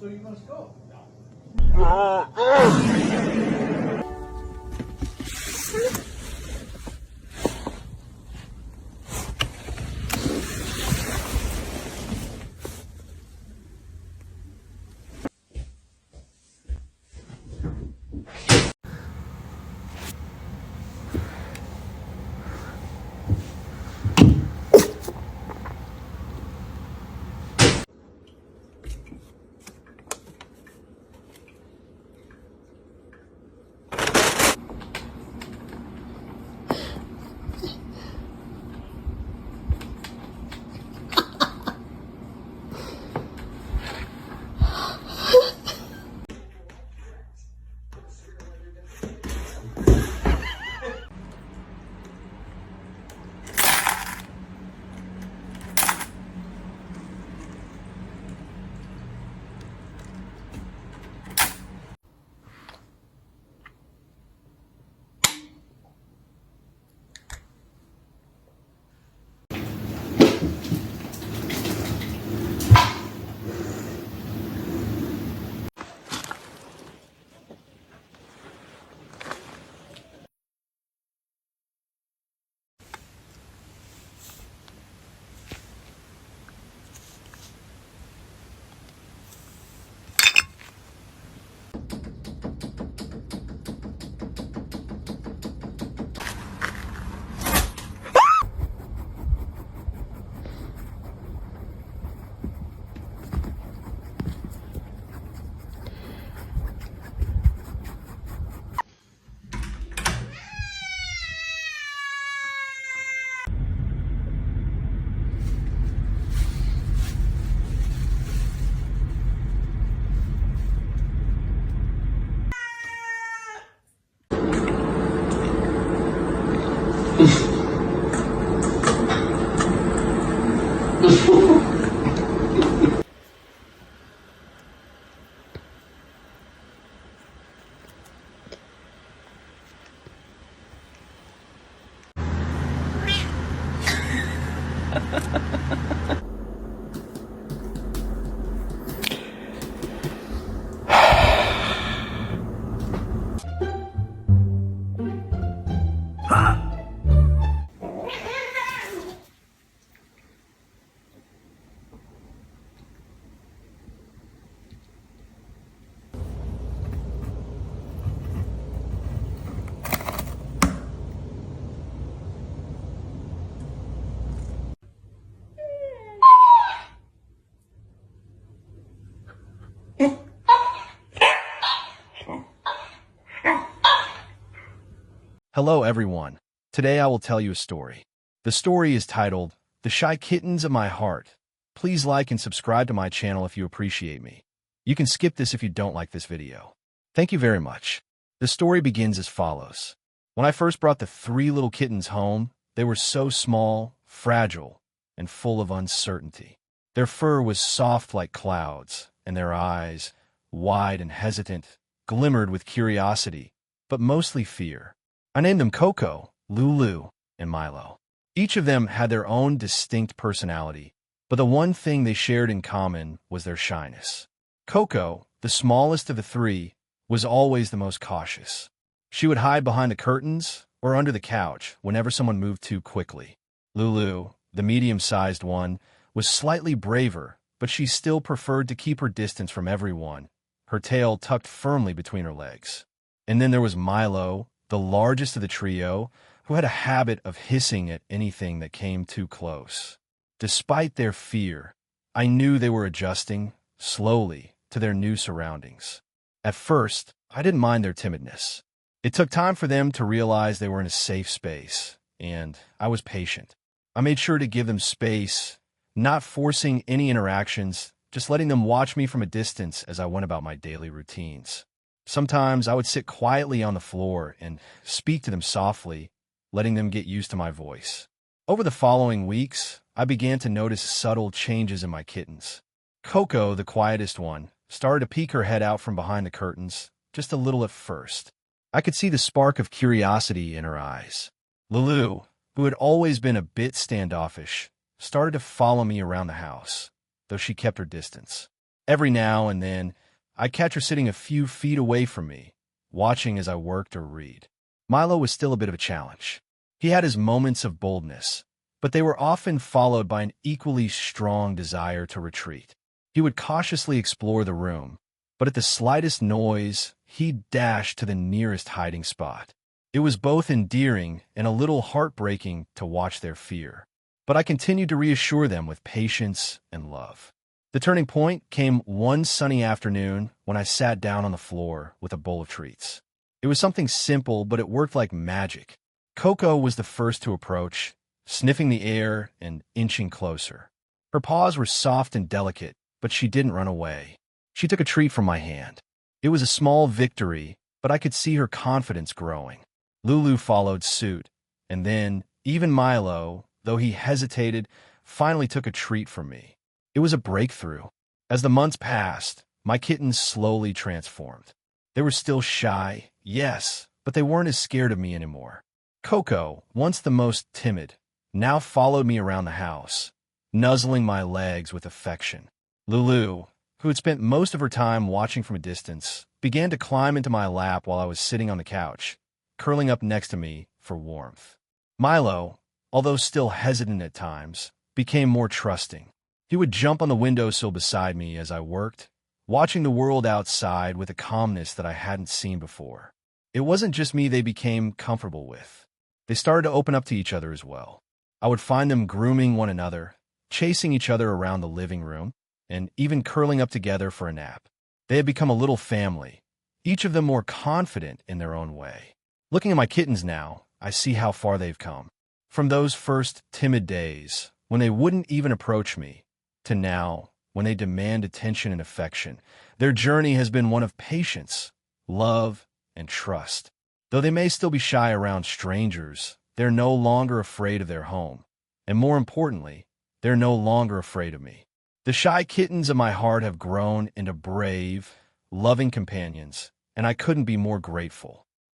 So you must go. Hello everyone. Today I will tell you a story. The story is titled, The Shy Kittens of My Heart. Please like and subscribe to my channel if you appreciate me. You can skip this if you don't like this video. Thank you very much. The story begins as follows. When I first brought the 3 little kittens home, they were so small, fragile, and full of uncertainty. Their fur was soft like clouds, and their eyes, wide and hesitant, glimmered with curiosity, but mostly fear. I named them Coco, Lulu, and Milo. Each of them had their own distinct personality, but the one thing they shared in common was their shyness. Coco, the smallest of the 3, was always the most cautious. She would hide behind the curtains or under the couch whenever someone moved too quickly. Lulu, the medium-sized one, was slightly braver, but she still preferred to keep her distance from everyone, her tail tucked firmly between her legs. And then there was Milo, the largest of the trio, who had a habit of hissing at anything that came too close. Despite their fear, I knew they were adjusting, slowly, to their new surroundings. At first, I didn't mind their timidness. It took time for them to realize they were in a safe space, and I was patient. I made sure to give them space, not forcing any interactions, just letting them watch me from a distance as I went about my daily routines. Sometimes I would sit quietly on the floor and speak to them softly, letting them get used to my voice. Over the following weeks, I began to notice subtle changes in my kittens. Coco, the quietest one, started to peek her head out from behind the curtains, just a little at first. I could see the spark of curiosity in her eyes. Lulu, who had always been a bit standoffish, started to follow me around the house, though she kept her distance. Every now and then, I'd catch her sitting a few feet away from me, watching as I worked or read. Milo was still a bit of a challenge. He had his moments of boldness, but they were often followed by an equally strong desire to retreat. He would cautiously explore the room, but at the slightest noise, he'd dash to the nearest hiding spot. It was both endearing and a little heartbreaking to watch their fear, but I continued to reassure them with patience and love. The turning point came one sunny afternoon when I sat down on the floor with a bowl of treats. It was something simple, but it worked like magic. Coco was the first to approach, sniffing the air and inching closer. Her paws were soft and delicate, but she didn't run away. She took a treat from my hand. It was a small victory, but I could see her confidence growing. Lulu followed suit, and then even Milo, though he hesitated, finally took a treat from me. It was a breakthrough. As the months passed, my kittens slowly transformed. They were still shy, yes, but they weren't as scared of me anymore. Coco, once the most timid, now followed me around the house, nuzzling my legs with affection. Lulu, who had spent most of her time watching from a distance, began to climb into my lap while I was sitting on the couch, curling up next to me for warmth. Milo, although still hesitant at times, became more trusting. He would jump on the windowsill beside me as I worked, watching the world outside with a calmness that I hadn't seen before. It wasn't just me they became comfortable with. They started to open up to each other as well. I would find them grooming one another, chasing each other around the living room, and even curling up together for a nap. They had become a little family, each of them more confident in their own way. Looking at my kittens now, I see how far they've come. From those first timid days, when they wouldn't even approach me, to now, when they demand attention and affection, their journey has been one of patience, love, and trust. Though they may still be shy around strangers, they're no longer afraid of their home. And more importantly, they're no longer afraid of me. The shy kittens of my heart have grown into brave, loving companions, and I couldn't be more grateful.